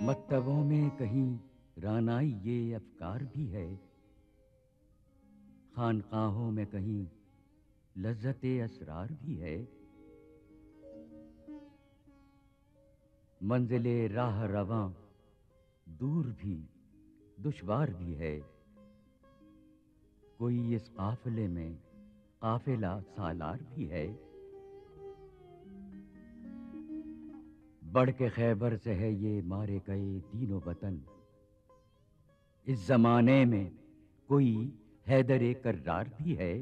मक्तबों में कहीं रानाई ये अफकार भी है, खानकाहों में कहीं लज्जते असरार भी है। मंजिले राह रवां दूर भी दुश्वार भी है, कोई इस काफिले में काफिला सालार भी है। बढ़ के खैबर से है ये मारे गए तीनों वतन, इस जमाने में कोई हैदर कर्रार भी है।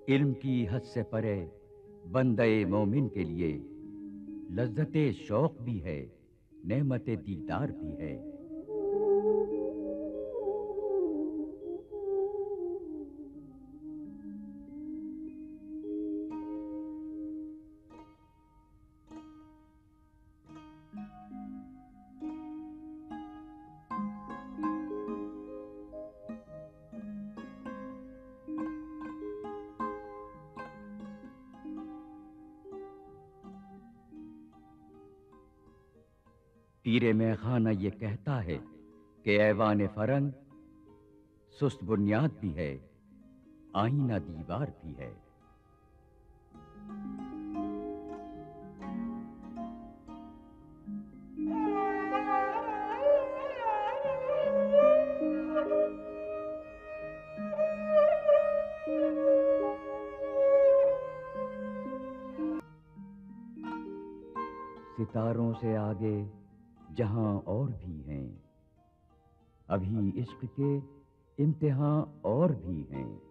इल्म की हद से परे बंदे मोमिन के लिए लज्जते शौक भी है, नेमते दीदार भी है। पीरे में खाना ये कहता है कि ऐवान फरंग सुस्त बुनियाद भी है, आईना दीवार भी है। सितारों से आगे जहां और भी हैं, अभी इश्क के इम्तिहान और भी हैं।